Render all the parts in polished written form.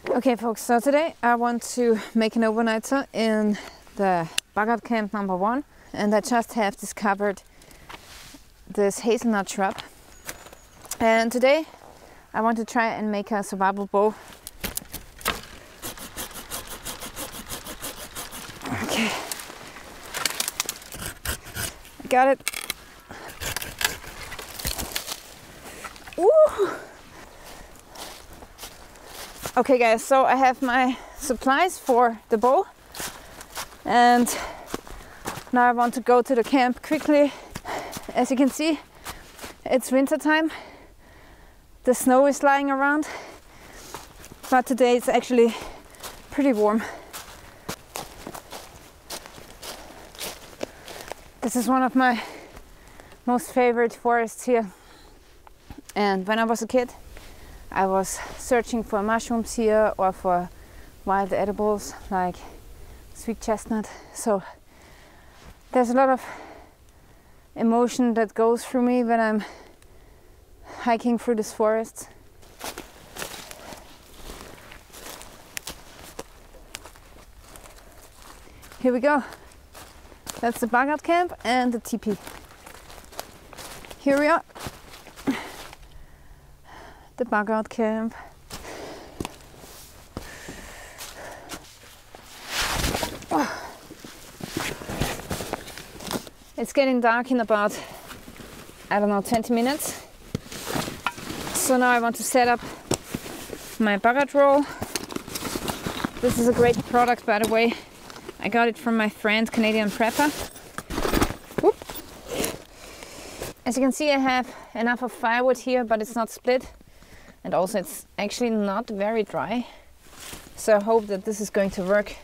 Okay folks, so today I want to make an overnighter in the bugger camp number 1, and I just have discovered this hazelnut shrub, and today I want to try and make a survival bow. Okay, I got it. Ooh. Okay guys, so I have my supplies for the bow, and now I want to go to the camp quickly. As you can see, it's winter time. The snow is lying around, but today it's actually pretty warm. This is one of my most favorite forests here, and when I was a kid I was searching for mushrooms here or for wild edibles like sweet chestnut. So there's a lot of emotion that goes through me when I'm hiking through this forest. Here we go. That's the bug out camp and the teepee. Here we are. The bug out camp. Oh. It's getting dark in about, I don't know, 20 minutes. So now I want to set up my bug out roll. This is a great product, by the way. I got it from my friend, Canadian Prepper. Whoop. As you can see, I have enough of firewood here, but it's not split. And also it's actually not very dry. So I hope that this is going to work.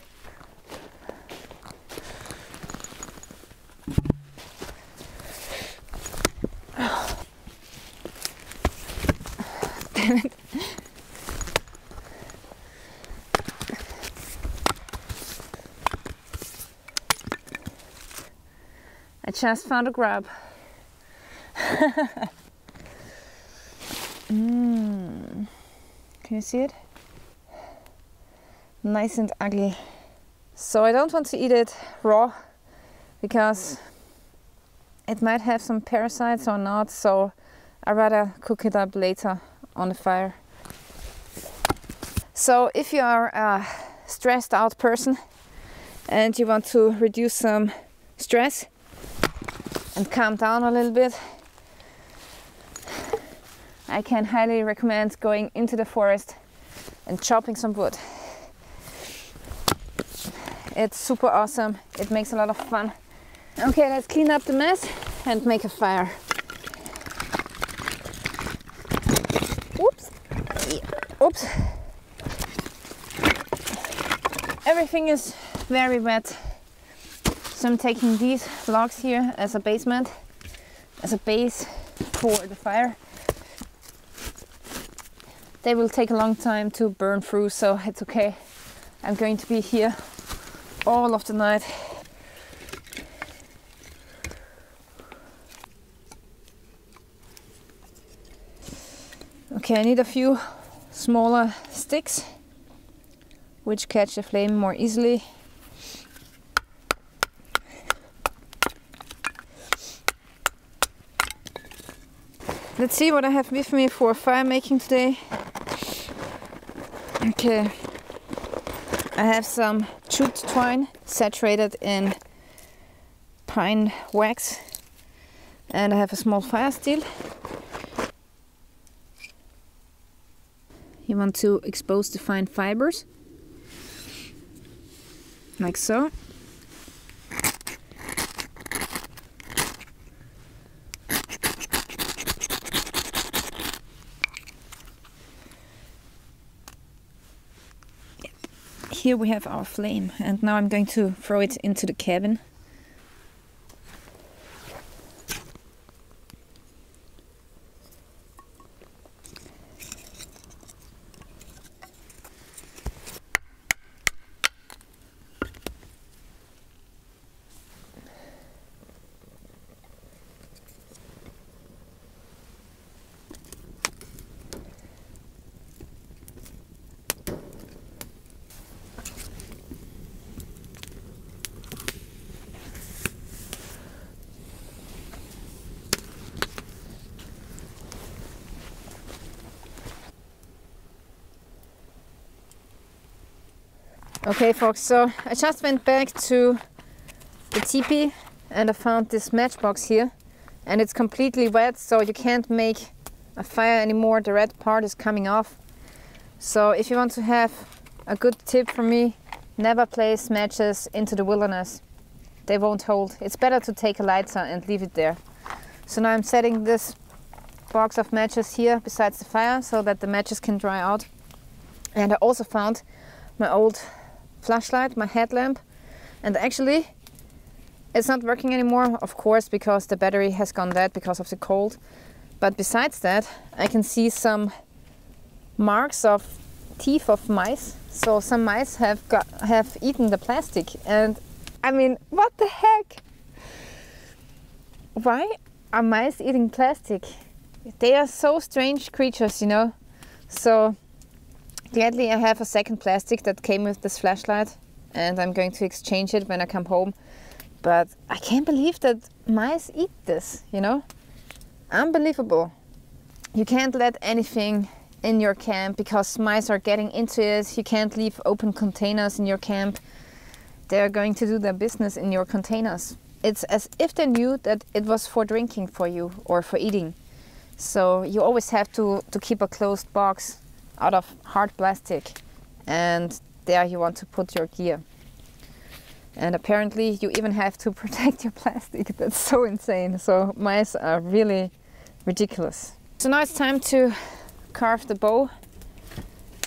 Damn it. I just found a grub. Can you see it? Nice and ugly. So I don't want to eat it raw because it might have some parasites or not, so I'd rather cook it up later on the fire. So if you are a stressed out person and you want to reduce some stress and calm down a little bit, I can highly recommend going into the forest and chopping some wood. It's super awesome. It makes a lot of fun. Okay, let's clean up the mess and make a fire. Oops. Oops. Everything is very wet. So I'm taking these logs here as a basement, as a base for the fire. They will take a long time to burn through, so it's okay. I'm going to be here all of the night. Okay, I need a few smaller sticks which catch the flame more easily. Let's see what I have with me for fire making today. Okay, I have some jute twine saturated in pine wax, and I have a small fire steel. You want to expose the fine fibers, like so. Here we have our flame, and now I'm going to throw it into the cabin. Okay folks, so I just went back to the teepee and I found this matchbox here, and it's completely wet, so you can't make a fire anymore. The red part is coming off. So if you want to have a good tip from me, never place matches into the wilderness. They won't hold. It's better to take a lighter and leave it there. So now I'm setting this box of matches here besides the fire so that the matches can dry out. And I also found my old flashlight, my headlamp, and actually it's not working anymore, of course, because the battery has gone dead because of the cold. But besides that, I can see some marks of teeth of mice. So some mice have eaten the plastic, and I mean, what the heck? Why are mice eating plastic? They are so strange creatures, you know. So gladly I have a second plastic that came with this flashlight, and I'm going to exchange it when I come home. But I can't believe that mice eat this, you know. Unbelievable. You can't let anything in your camp because mice are getting into it. You can't leave open containers in your camp. They're going to do their business in your containers. It's as if they knew that it was for drinking for you or for eating. So you always have to keep a closed box out of hard plastic, and there you want to put your gear. And apparently you even have to protect your plastic. That's so insane. So mice are really ridiculous. So now it's time to carve the bow,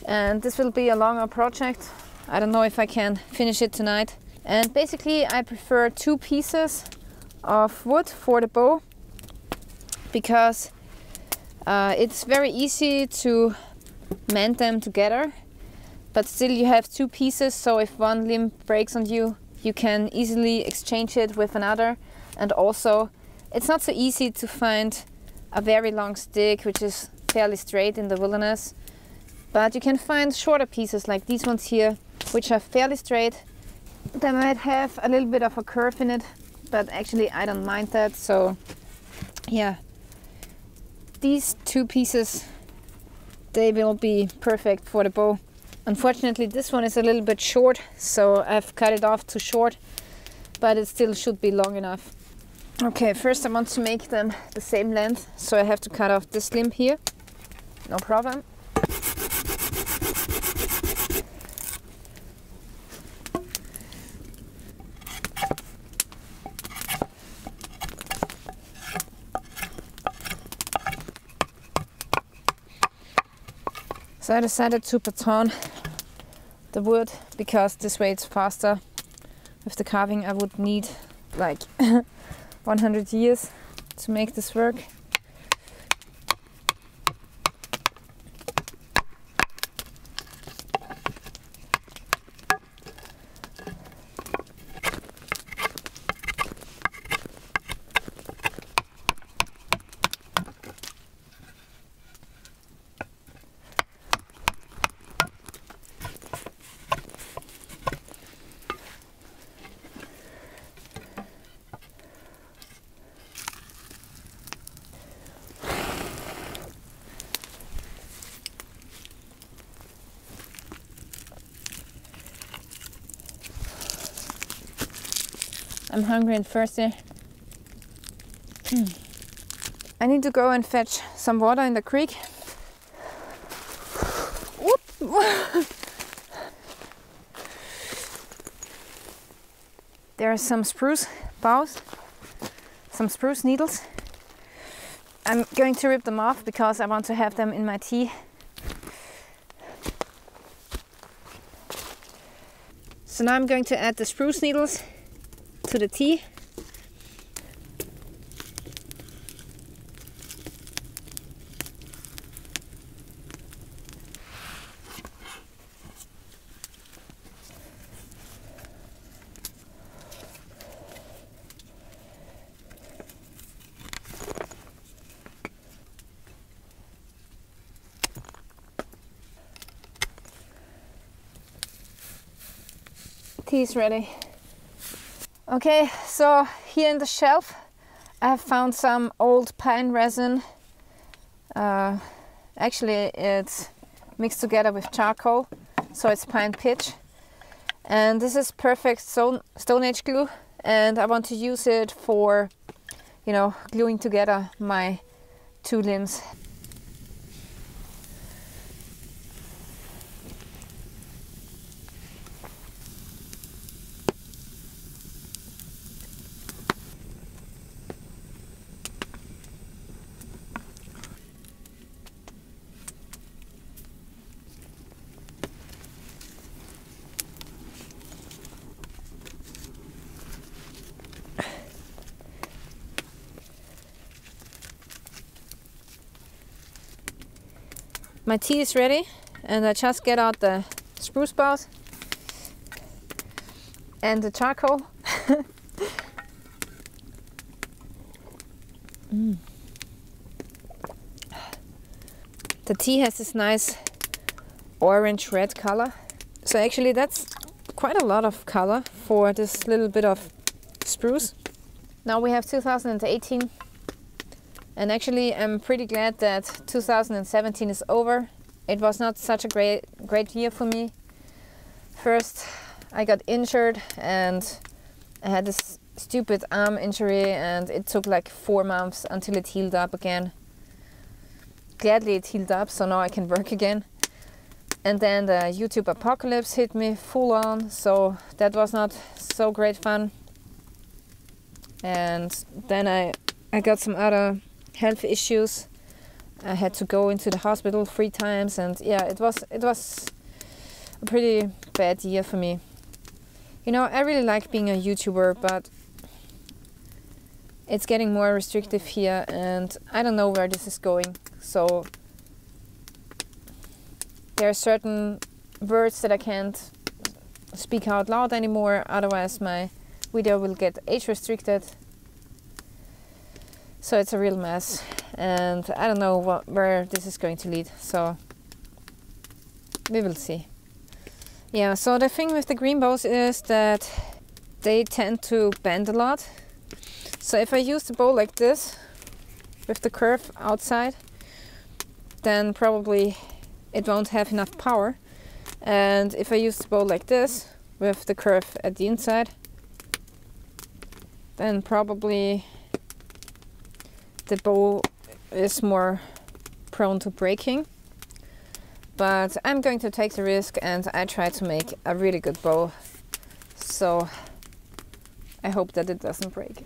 and this will be a longer project. I don't know if I can finish it tonight. And basically I prefer 2 pieces of wood for the bow because it's very easy to mend them together, but still you have 2 pieces, so if one limb breaks on you, you can easily exchange it with another. And also it's not so easy to find a very long stick which is fairly straight in the wilderness, but you can find shorter pieces like these ones here, which are fairly straight. They might have a little bit of a curve in it, but actually I don't mind that. So yeah, these 2 pieces, they will be perfect for the bow. Unfortunately this one is a little bit short, so I've cut it off too short, but it still should be long enough. Okay, first I want to make them the same length, so I have to cut off this limb here. No problem. So I decided to baton the wood because this way it's faster. With the carving I would need like 100 years to make this work. I'm hungry and thirsty. I need to go and fetch some water in the creek. There are some spruce boughs, some spruce needles. I'm going to rip them off because I want to have them in my tea. So now I'm going to add the spruce needles to the tea. Tea is ready. Okay, so here in the shelf I have found some old pine resin. Actually it's mixed together with charcoal, so it's pine pitch. And this is perfect Stone Age glue, and I want to use it for, you know, gluing together my two limbs. My tea is ready, and I just get out the spruce boughs and the charcoal. The tea has this nice orange-red color. So actually that's quite a lot of color for this little bit of spruce. Now we have 2018. And actually I'm pretty glad that 2017 is over. It was not such a great year for me. First I got injured and I had this stupid arm injury, and it took like 4 months until it healed up again. Gladly it healed up, so now I can work again. And then the YouTube apocalypse hit me full on, so that was not so great fun. And then I got some other health issues. I had to go into the hospital 3 times, and yeah, it was a pretty bad year for me. You know, I really like being a YouTuber, but it's getting more restrictive here, and I don't know where this is going. So there are certain words that I can't speak out loud anymore, otherwise my video will get age restricted. So it's a real mess, and I don't know where this is going to lead, so we will see. Yeah, so the thing with the green bows is that they tend to bend a lot. So if I use the bow like this, with the curve outside, then probably it won't have enough power. And if I use the bow like this, with the curve at the inside, then probably the bow is more prone to breaking. But I'm going to take the risk, and I try to make a really good bow, so I hope that it doesn't break.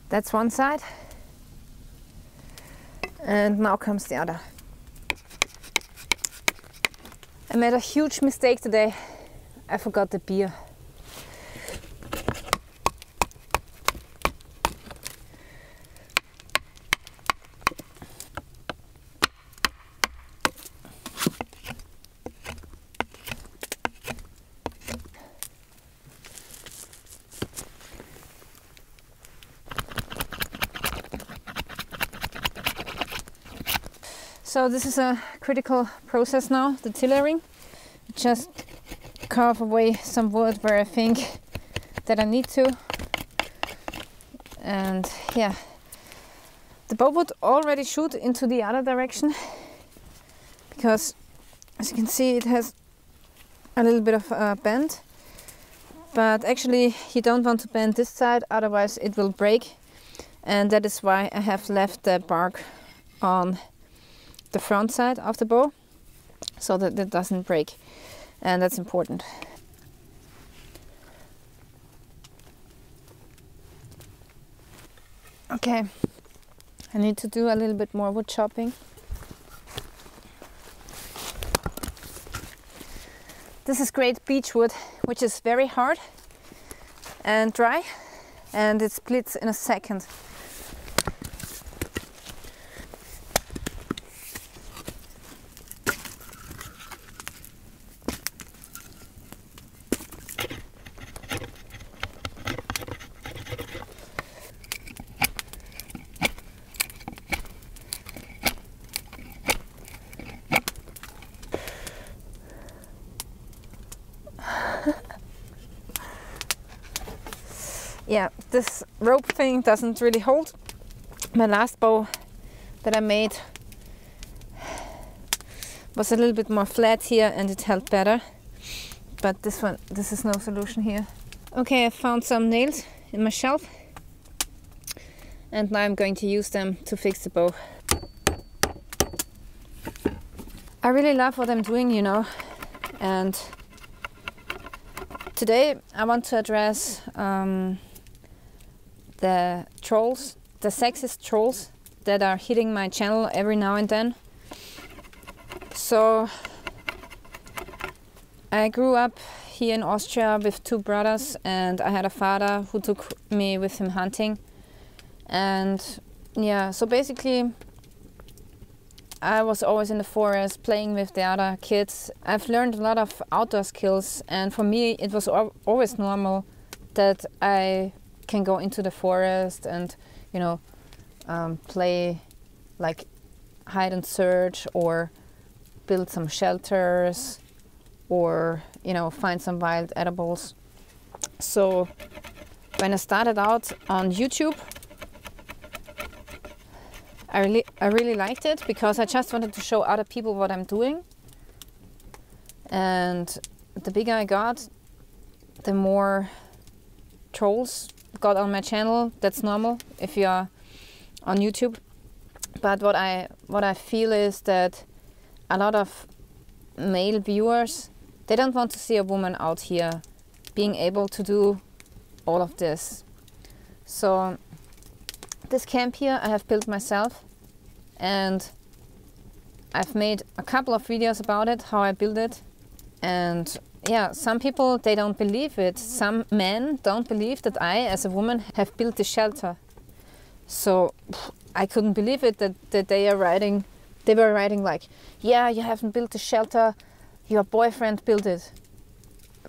That's one side, and now comes the other. I made a huge mistake today. I forgot the beer. So this is a critical process now, the tillering. Just carve away some wood where I think that I need to. And yeah, the bow would already shoot into the other direction, because as you can see it has a little bit of a bend. But actually you don't want to bend this side, otherwise it will break. And that is why I have left the bark on the front side of the bow, so that it doesn't break, and that's important. Okay, I need to do a little bit more wood chopping. This is great beech wood, which is very hard and dry, and it splits in a second. yeah, this rope thing doesn't really hold. My last bow that I made was a little bit more flat here and it held better. But this one, this is no solution here. Okay, I found some nails in my shelf. And now I'm going to use them to fix the bow. I really love what I'm doing, you know. And today I want to address the trolls, the sexist trolls that are hitting my channel every now and then. So I grew up here in Austria with 2 brothers, and I had a father who took me with him hunting. And yeah, so basically I was always in the forest playing with the other kids. I've learned a lot of outdoor skills, and for me it was always normal that I can go into the forest and, you know, play like hide and search, or build some shelters, or, you know, find some wild edibles. So when I started out on YouTube, I really liked it because I just wanted to show other people what I'm doing. And the bigger I got, the more trolls got on my channel. That's normal if you are on YouTube. But what I feel is that a lot of male viewers, they don't want to see a woman out here being able to do all of this. So this camp here I have built myself, and I've made a couple of videos about it, how I built it. And yeah, some people, they don't believe it. Some men don't believe that I, as a woman, have built the shelter. So I couldn't believe it that they were writing like, yeah, you haven't built the shelter, your boyfriend built it.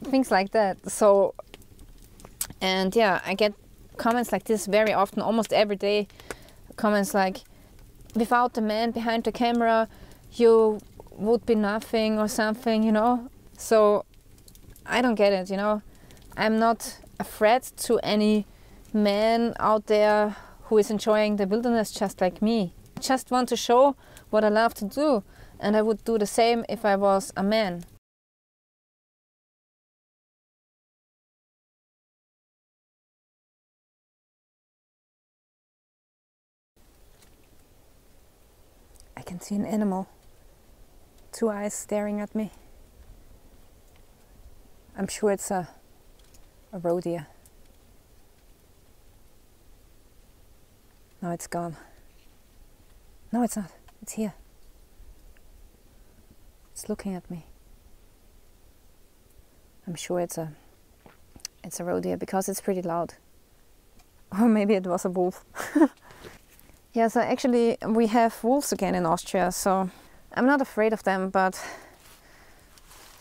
Things like that. So, and yeah, I get comments like this very often, almost every day. Comments like, without the man behind the camera, you would be nothing, or something, you know. So I don't get it, you know. I'm not a threat to any man out there who is enjoying the wilderness just like me. I just want to show what I love to do, and I would do the same if I was a man. I can see an animal. 2 eyes staring at me. I'm sure it's a roe deer. No, it's gone. No, it's not. It's here. It's looking at me. I'm sure it's a roe deer because it's pretty loud. Or maybe it was a wolf. Yeah, so actually we have wolves again in Austria, so I'm not afraid of them, but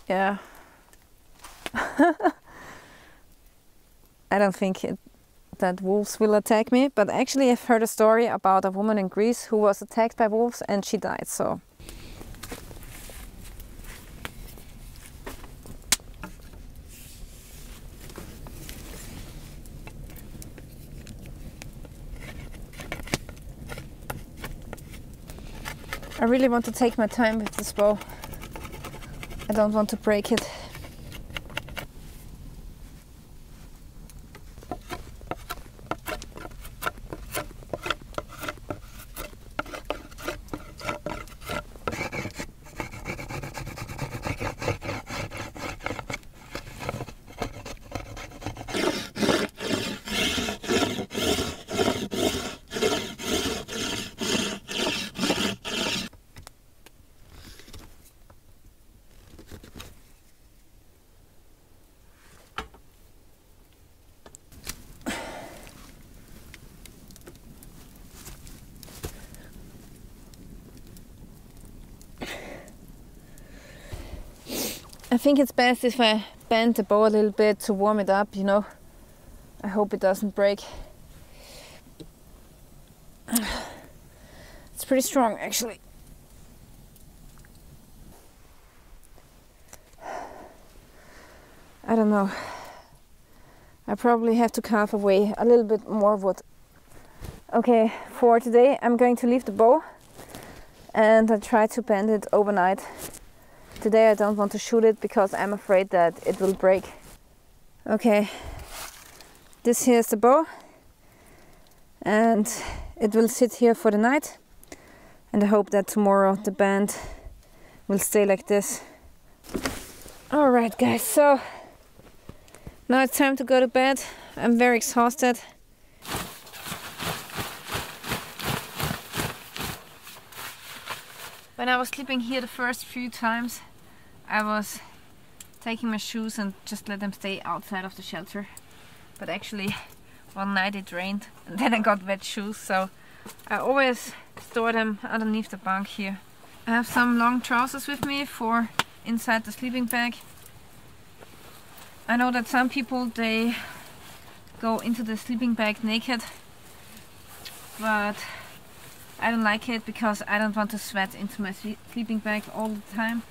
yeah. I don't think that wolves will attack me, but actually I've heard a story about a woman in Greece who was attacked by wolves and she died, so. I really want to take my time with this bow. I don't want to break it. I think it's best if I bend the bow a little bit to warm it up, you know. I hope it doesn't break. It's pretty strong, actually. I don't know. I probably have to carve away a little bit more wood. Okay, for today I'm going to leave the bow and I try to bend it overnight. Today I don't want to shoot it because I'm afraid that it will break. Okay, this here is the bow and it will sit here for the night, and I hope that tomorrow the band will stay like this. Alright guys, so now it's time to go to bed. I'm very exhausted. When I was sleeping here the first few times, I was taking my shoes and just let them stay outside of the shelter. But actually, one night it rained and then I got wet shoes, so I always store them underneath the bunk here. I have some long trousers with me for inside the sleeping bag. I know that some people, they go into the sleeping bag naked, but I don't like it because I don't want to sweat into my sleeping bag all the time.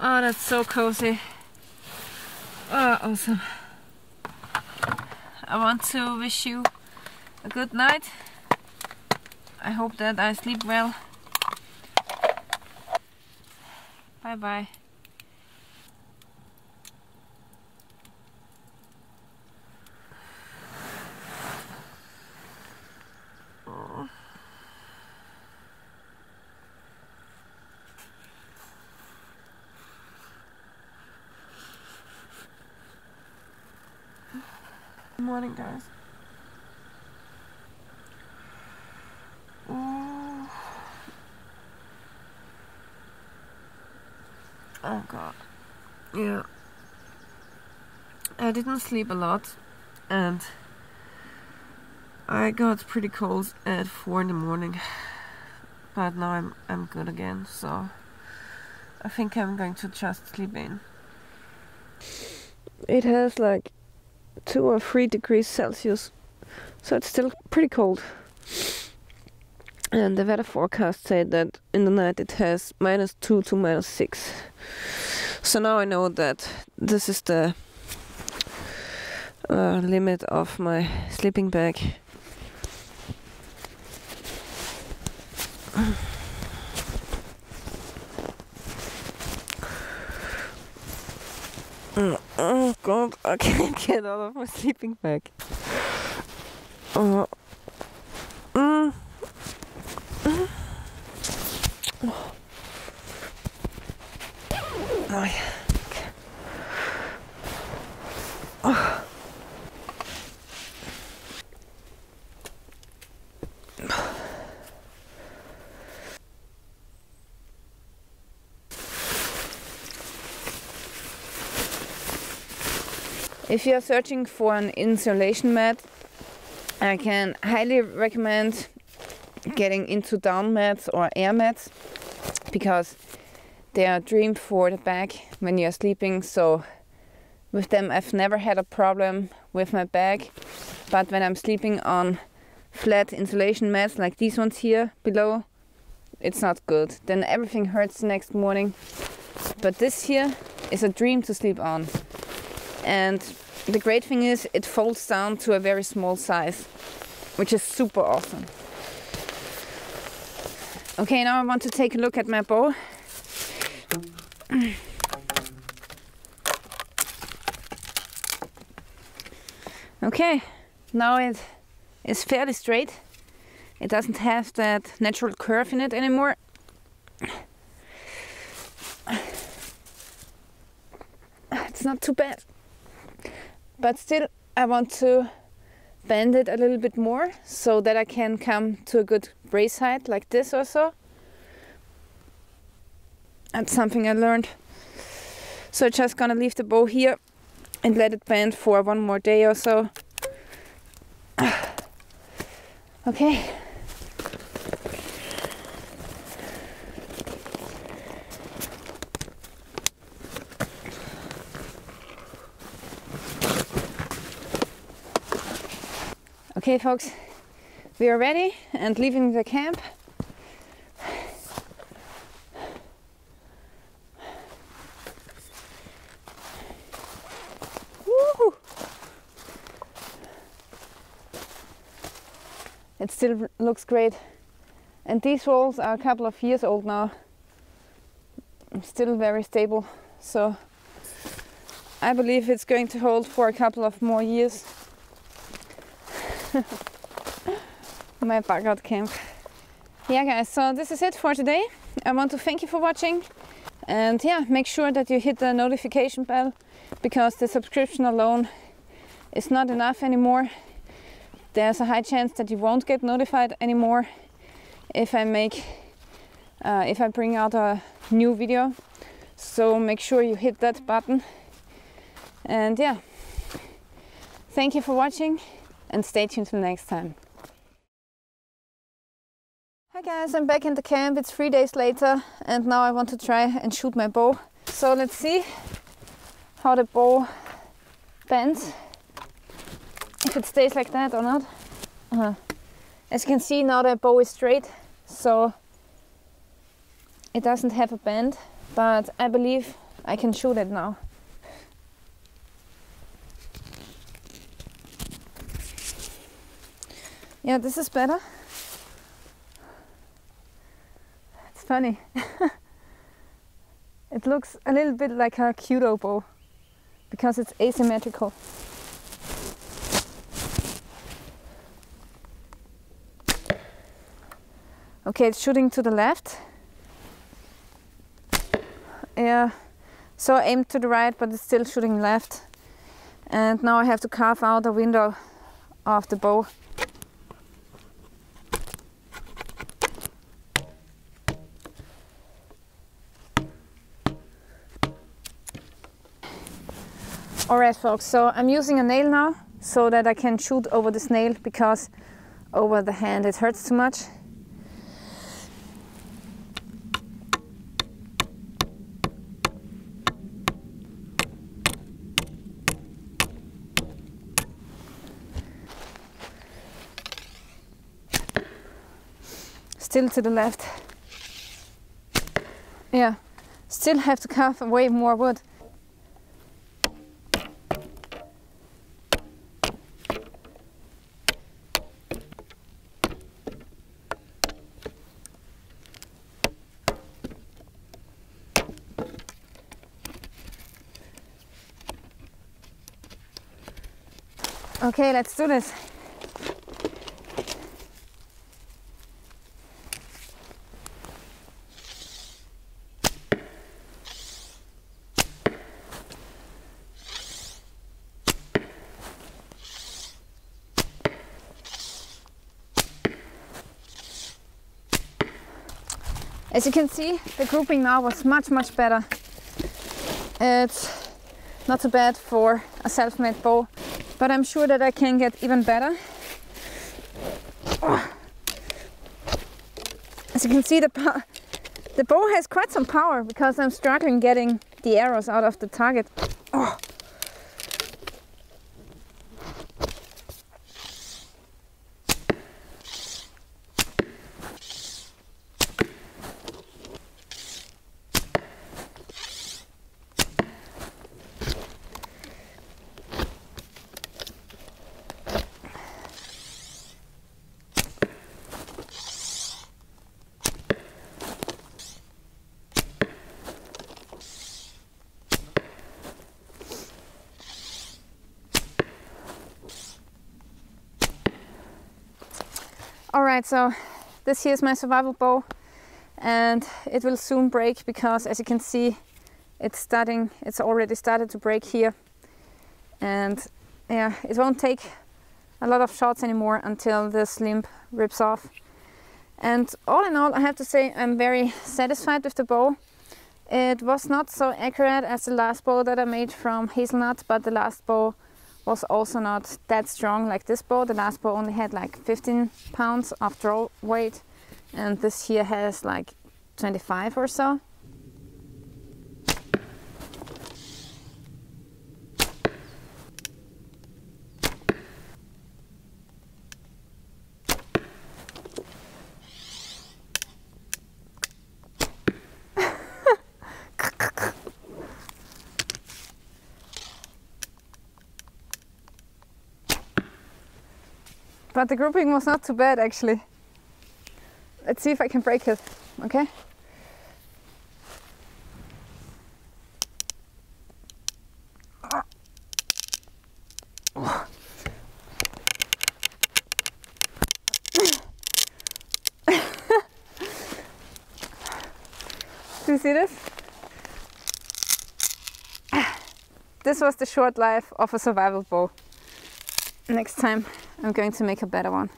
Oh, that's so cozy. Oh, awesome. I want to wish you a good night. I hope that I sleep well. Bye bye. Good morning, guys. Oh god. Yeah. I didn't sleep a lot and I got pretty cold at 4 in the morning. But now I'm good again, so I think I'm going to just sleep in. It has like 2 or 3 degrees Celsius, so it's still pretty cold. And the weather forecast said that in the night it has -2 to -6. So now I know that this is the limit of my sleeping bag. Oh god, I can't get out of my sleeping bag. Oh yeah. Okay. Oh. If you are searching for an insulation mat, I can highly recommend getting into down mats or air mats, because they are dreamed for the bag when you are sleeping. So with them I've never had a problem with my bag, but when I'm sleeping on flat insulation mats like these ones here below, it's not good. Then everything hurts the next morning. But this here is a dream to sleep on. And the great thing is it folds down to a very small size, which is super awesome. Okay, now I want to take a look at my bow. Okay, now it is fairly straight. It doesn't have that natural curve in it anymore. It's not too bad. But still, I want to bend it a little bit more so that I can come to a good brace height like this or so. That's something I learned. So I'm just gonna leave the bow here and let it bend for 1 more day or so. Okay. Okay folks, we are ready and leaving the camp. it still looks great. And these rolls are a couple of years old now. Still very stable, so I believe it's going to hold for a couple of more years. My backyard camp. Yeah guys, so this is it for today. I want to thank you for watching, and yeah, make sure that you hit the notification bell, because the subscription alone is not enough anymore. There's a high chance that you won't get notified anymore if I bring out a new video. So make sure you hit that button. And yeah, thank you for watching, and stay tuned till next time. Hi guys, I'm back in the camp. It's 3 days later, and now I want to try and shoot my bow. So let's see how the bow bends, if it stays like that or not. As you can see, now the bow is straight, so it doesn't have a bend, but I believe I can shoot it now. Yeah, this is better. It's funny. It looks a little bit like a Kudo bow because it's asymmetrical. Okay, it's shooting to the left. Yeah, so I aimed to the right, but it's still shooting left. And now I have to carve out a window of the bow. Alright folks, so I'm using a nail now so that I can shoot over this nail, because over the hand it hurts too much. Still to the left. Yeah, still have to carve away more wood. Okay, let's do this. As you can see, the grouping now was much better. It's not so bad for a self-made bow, but I'm sure that I can get even better. As you can see, the bow has quite some power, because I'm struggling getting the arrows out of the target. Oh. Alright, so this here is my survival bow, and it will soon break, because as you can see, it's already started to break here. And yeah, it won't take a lot of shots anymore until this limb rips off. And all in all, I have to say I'm very satisfied with the bow. It was not so accurate as the last bow that I made from hazelnut, but the last bow was also not that strong like this bow. The last bow only had like 15 pounds of draw weight, and this here has like 25 or so. but the grouping was not too bad actually. Let's see if I can break it, okay? Do you see this? This was the short life of a survival bow. Next time I'm going to make a better one.